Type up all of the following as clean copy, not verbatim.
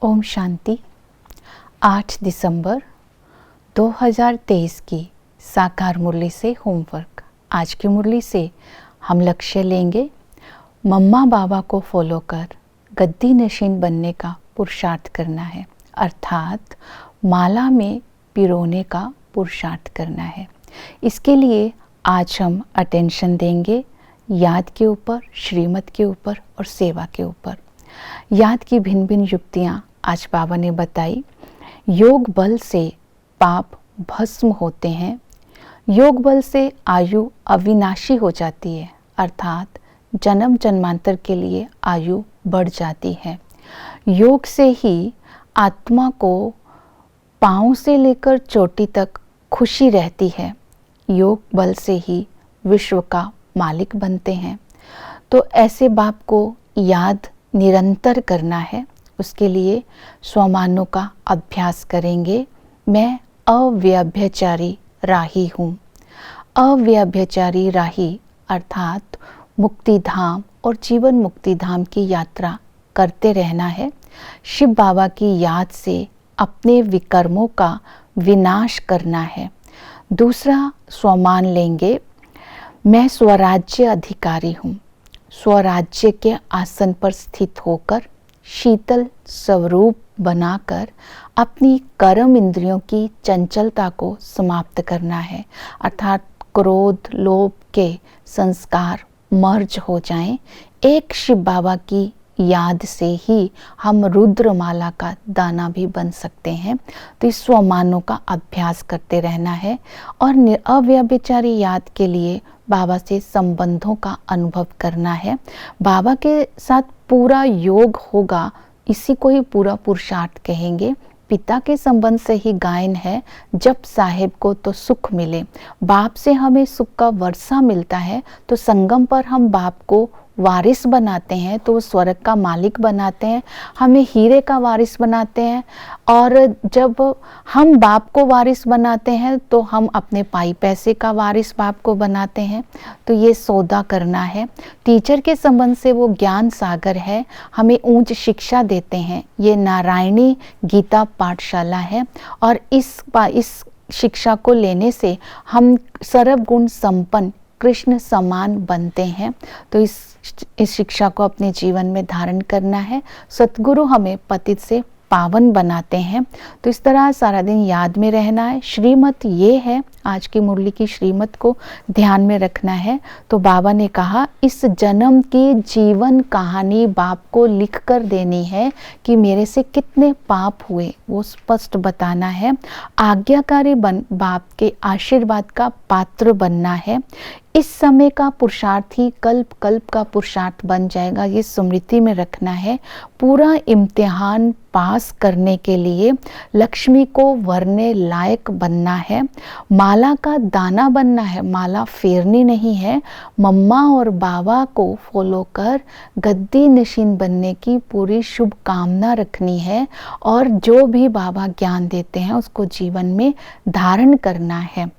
ओम शांति। 8 दिसंबर 2023 की साकार मुरली से होमवर्क। आज की मुरली से हम लक्ष्य लेंगे, मम्मा बाबा को फॉलो कर गद्दी नशीन बनने का पुरुषार्थ करना है, अर्थात माला में पिरोने का पुरुषार्थ करना है। इसके लिए आज हम अटेंशन देंगे याद के ऊपर, श्रीमत के ऊपर और सेवा के ऊपर। याद की भिन्न भिन्न युक्तियाँ आज बाबा ने बताई। योग बल से पाप भस्म होते हैं, योग बल से आयु अविनाशी हो जाती है, अर्थात जन्म जन्मांतर के लिए आयु बढ़ जाती है। योग से ही आत्मा को पाँव से लेकर चोटी तक खुशी रहती है। योग बल से ही विश्व का मालिक बनते हैं। तो ऐसे बाप को याद निरंतर करना है। उसके लिए स्वमानों का अभ्यास करेंगे। मैं अव्यभिचारी राही हूँ। अव्यभिचारी राही अर्थात मुक्ति धाम और जीवन मुक्ति धाम की यात्रा करते रहना है। शिव बाबा की याद से अपने विकर्मों का विनाश करना है। दूसरा स्वमान लेंगे, मैं स्वराज्य अधिकारी हूँ। स्वराज्य के आसन पर स्थित होकर शीतल स्वरूप बनाकर अपनी कर्म इंद्रियों की चंचलता को समाप्त करना है, अर्थात क्रोध लोभ के संस्कार मर्ज हो जाएं। एक शिव बाबा की याद से ही हम रुद्रमाला का दाना भी बन सकते हैं। तो इस स्वमानों का अभ्यास करते रहना है और अव्यभिचारी याद के लिए बाबा से संबंधों का अनुभव करना है। बाबा के साथ पूरा योग होगा, इसी को ही पूरा पुरुषार्थ कहेंगे। पिता के संबंध से ही गायन है, जब साहेब को तो सुख मिले। बाप से हमें सुख का वर्षा मिलता है, तो संगम पर हम बाप को वारिस बनाते हैं, तो वो स्वर्ग का मालिक बनाते हैं, हमें हीरे का वारिस बनाते हैं। और जब हम बाप को वारिस बनाते हैं तो हम अपने पाई पैसे का वारिस बाप को बनाते हैं। तो ये सौदा करना है। टीचर के संबंध से वो ज्ञान सागर है, हमें ऊंच शिक्षा देते हैं। ये नारायणी गीता पाठशाला है और इस शिक्षा को लेने से हम सर्वगुण संपन्न कृष्ण समान बनते हैं। तो इस शिक्षा को अपने जीवन में धारण करना है। सतगुरु हमें पतित से पावन बनाते हैं। तो इस तरह सारा दिन याद में रहना है। श्रीमत ये है, आज की मुरली की श्रीमत को ध्यान में रखना है। तो बाबा ने कहा, इस जन्म की जीवन कहानी बाप को लिख कर देनी है कि मेरे से कितने पाप हुए, वो स्पष्ट बताना है। आज्ञाकारी बाप के आशीर्वाद का पात्र बनना है। इस समय का पुरुषार्थ ही कल्प कल्प का पुरुषार्थ बन जाएगा, ये स्मृति में रखना है। पूरा इम्तिहान पास करने के लिए लक्ष्मी को वरने लायक बनना है। माला का दाना बनना है, माला फेरनी नहीं है। मम्मा और बाबा को फॉलो कर गद्दी नशीन बनने की पूरी शुभकामना रखनी है और जो भी बाबा ज्ञान देते हैं उसको जीवन में धारण करना है।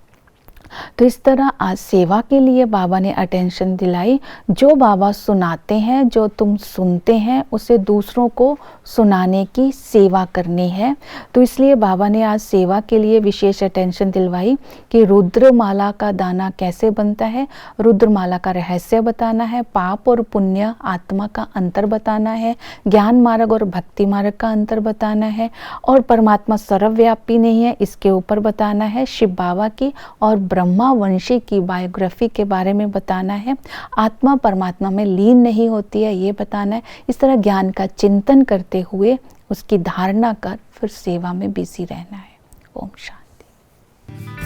तो इस तरह आज सेवा के लिए बाबा ने अटेंशन दिलाई। जो बाबा सुनाते हैं, जो तुम सुनते हैं, उसे दूसरों को सुनाने की सेवा करनी है। तो इसलिए बाबा ने आज सेवा के लिए विशेष अटेंशन दिलवाई कि रुद्रमाला का दाना कैसे बनता है, रुद्रमाला का रहस्य बताना है, पाप और पुण्य आत्मा का अंतर बताना है, ज्ञान मार्ग और भक्ति मार्ग का अंतर बताना है, और परमात्मा सर्वव्यापी नहीं है, इसके ऊपर बताना है। शिव बाबा की और ब्रह्मा वंशी की बायोग्राफी के बारे में बताना है। आत्मा परमात्मा में लीन नहीं होती है, ये बताना है। इस तरह ज्ञान का चिंतन करते हुए उसकी धारणा कर फिर सेवा में बिजी रहना है। ओम शांति।